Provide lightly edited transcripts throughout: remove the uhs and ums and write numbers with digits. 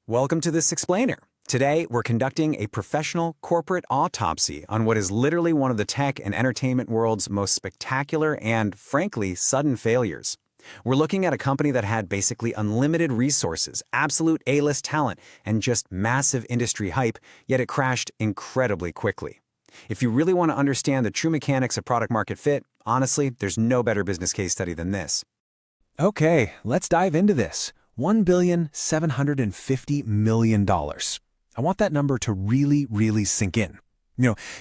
Welcome to This Explainer. Today, we're conducting a professional corporate autopsy on what is literally one of the tech and entertainment world's most spectacular and, frankly, sudden failures. We're looking at a company that had basically unlimited resources, absolute A-list talent, and just massive industry hype, yet it crashed incredibly quickly. If you really want to understand the true mechanics of product-market fit, honestly, there's no better business case study than this. Okay, let's dive into this. $1,750 million. I want that number to really sink in.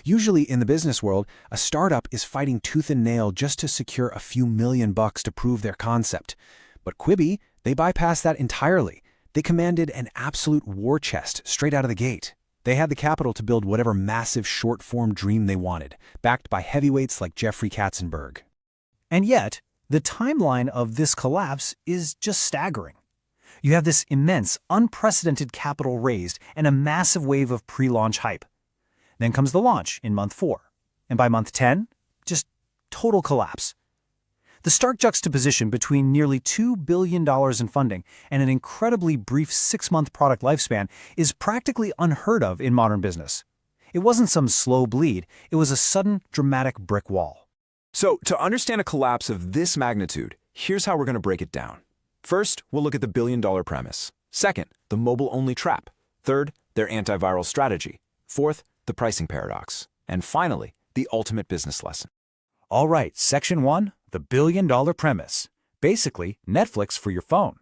Usually in the business world, a startup is fighting tooth and nail just to secure a few $1,000,000 to prove their concept. But Quibi, they bypassed that entirely. They commanded an absolute war chest straight out of the gate. They had the capital to build whatever massive short-form dream they wanted, backed by heavyweights like Jeffrey Katzenberg. And yet, the timeline of this collapse is just staggering. You have this immense, unprecedented capital raised and a massive wave of pre-launch hype. Then comes the launch in month 4. And by month 10, just total collapse. The stark juxtaposition between nearly $2 billion in funding and an incredibly brief 6-month product lifespan is practically unheard of in modern business. It wasn't some slow bleed, it was a sudden, dramatic brick wall. So, to understand a collapse of this magnitude, here's how we're going to break it down. First, we'll look at the billion-dollar premise. Second, the mobile-only trap. Third, their antiviral strategy. Fourth, the pricing paradox. And finally, the ultimate business lesson. All right, Section 1, the billion-dollar premise. Basically, Netflix for your phone.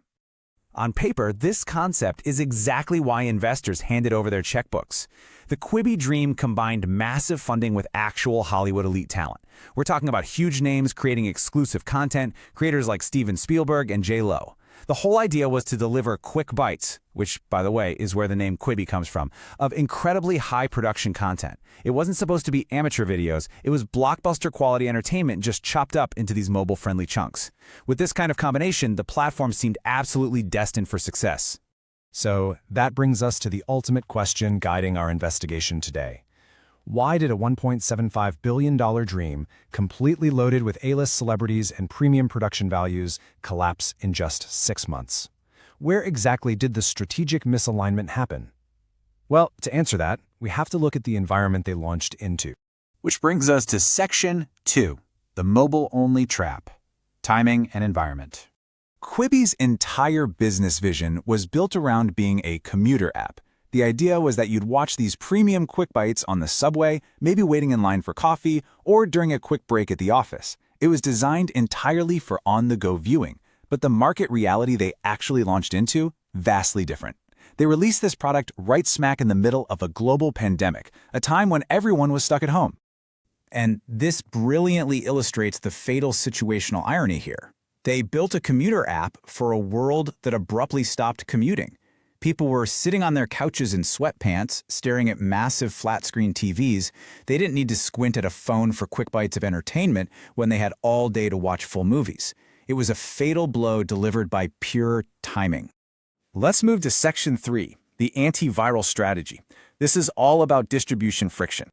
On paper, this concept is exactly why investors handed over their checkbooks. The Quibi dream combined massive funding with actual Hollywood elite talent. We're talking about huge names creating exclusive content, creators like Steven Spielberg and J.Lo. The whole idea was to deliver quick bites, which, by the way, is where the name Quibi comes from, of incredibly high production content. It wasn't supposed to be amateur videos, it was blockbuster quality entertainment just chopped up into these mobile-friendly chunks. With this kind of combination, the platform seemed absolutely destined for success. So that brings us to the ultimate question guiding our investigation today. Why did a $1.75 billion dream, completely loaded with A-list celebrities and premium production values, collapse in just 6 months? Where exactly did the strategic misalignment happen? Well, to answer that, we have to look at the environment they launched into. Which brings us to Section 2, the mobile-only trap, timing and environment. Quibi's entire business vision was built around being a commuter app. The idea was that you'd watch these premium quick bites on the subway, maybe waiting in line for coffee, or during a quick break at the office. It was designed entirely for on-the-go viewing, but the market reality they actually launched into, vastly different. They released this product right smack in the middle of a global pandemic, a time when everyone was stuck at home. And this brilliantly illustrates the fatal situational irony here. They built a commuter app for a world that abruptly stopped commuting. People were sitting on their couches in sweatpants, staring at massive flat-screen TVs. They didn't need to squint at a phone for quick bites of entertainment when they had all day to watch full movies. It was a fatal blow delivered by pure timing. Let's move to Section 3, the antiviral strategy. This is all about distribution friction.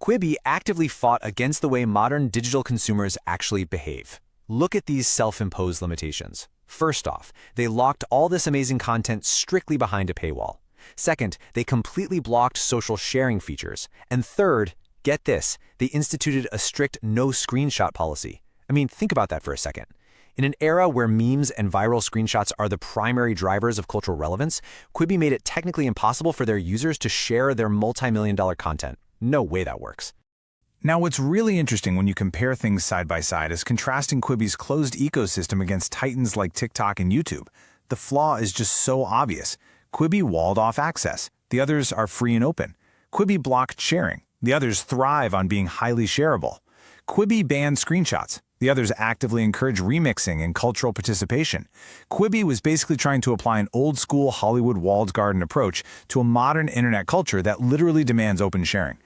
Quibi actively fought against the way modern digital consumers actually behave. Look at these self-imposed limitations. First off, they locked all this amazing content strictly behind a paywall. Second, they completely blocked social sharing features. And third, get this, they instituted a strict no screenshot policy. I mean, think about that for a second. In an era where memes and viral screenshots are the primary drivers of cultural relevance, Quibi made it technically impossible for their users to share their multi-million-dollar content. No way that works. Now, what's really interesting when you compare things side by side is contrasting Quibi's closed ecosystem against titans like TikTok and YouTube. The flaw is just so obvious. Quibi walled off access. The others are free and open. Quibi blocked sharing. The others thrive on being highly shareable. Quibi banned screenshots. The others actively encourage remixing and cultural participation. Quibi was basically trying to apply an old-school Hollywood walled garden approach to a modern internet culture that literally demands open sharing.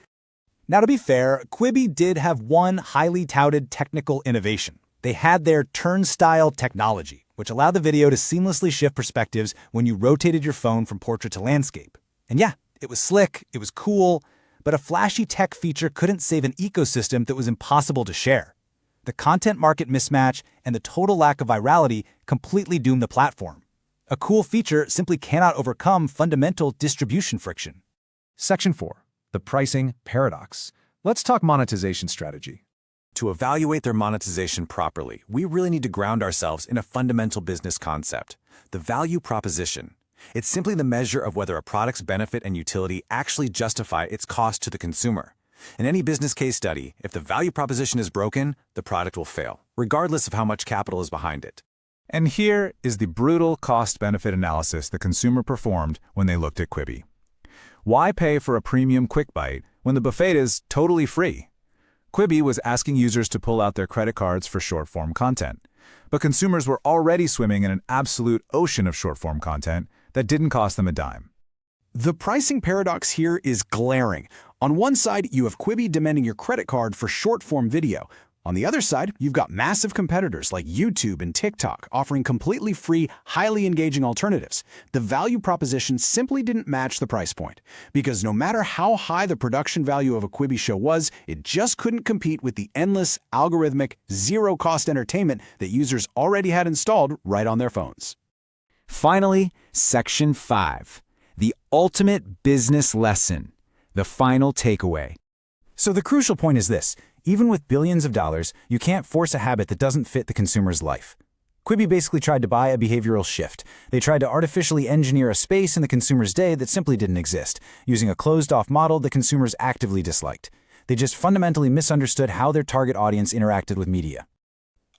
Now, to be fair, Quibi did have one highly touted technical innovation. They had their turnstile technology, which allowed the video to seamlessly shift perspectives when you rotated your phone from portrait to landscape. And yeah, it was slick, it was cool, but a flashy tech feature couldn't save an ecosystem that was impossible to share. The content market mismatch and the total lack of virality completely doomed the platform. A cool feature simply cannot overcome fundamental distribution friction. Section 4. The pricing paradox. Let's talk monetization strategy. To evaluate their monetization properly, we really need to ground ourselves in a fundamental business concept, the value proposition. It's simply the measure of whether a product's benefit and utility actually justify its cost to the consumer. In any business case study, if the value proposition is broken, the product will fail, regardless of how much capital is behind it. And here is the brutal cost-benefit analysis the consumer performed when they looked at Quibi. Why pay for a premium quick bite when the buffet is totally free? Quibi was asking users to pull out their credit cards for short-form content, but consumers were already swimming in an absolute ocean of short-form content that didn't cost them a dime. The pricing paradox here is glaring. On one side, you have Quibi demanding your credit card for short-form video. On the other side, you've got massive competitors like YouTube and TikTok offering completely free, highly engaging alternatives. The value proposition simply didn't match the price point, because no matter how high the production value of a Quibi show was, it just couldn't compete with the endless, algorithmic, zero-cost entertainment that users already had installed right on their phones. Finally, Section 5. The ultimate business lesson. The final takeaway. So the crucial point is this. Even with billions of dollars, you can't force a habit that doesn't fit the consumer's life. Quibi basically tried to buy a behavioral shift. They tried to artificially engineer a space in the consumer's day that simply didn't exist, using a closed-off model that consumers actively disliked. They just fundamentally misunderstood how their target audience interacted with media.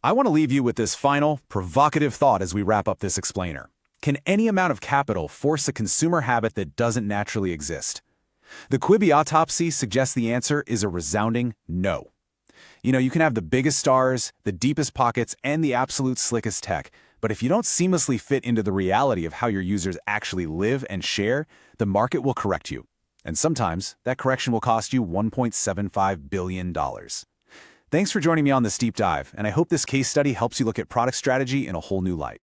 I want to leave you with this final, provocative thought as we wrap up this explainer. Can any amount of capital force a consumer habit that doesn't naturally exist? The Quibi autopsy suggests the answer is a resounding no. You can have the biggest stars, the deepest pockets, and the absolute slickest tech, but if you don't seamlessly fit into the reality of how your users actually live and share, the market will correct you. And sometimes, that correction will cost you $1.75 billion. Thanks for joining me on this deep dive, and I hope this case study helps you look at product strategy in a whole new light.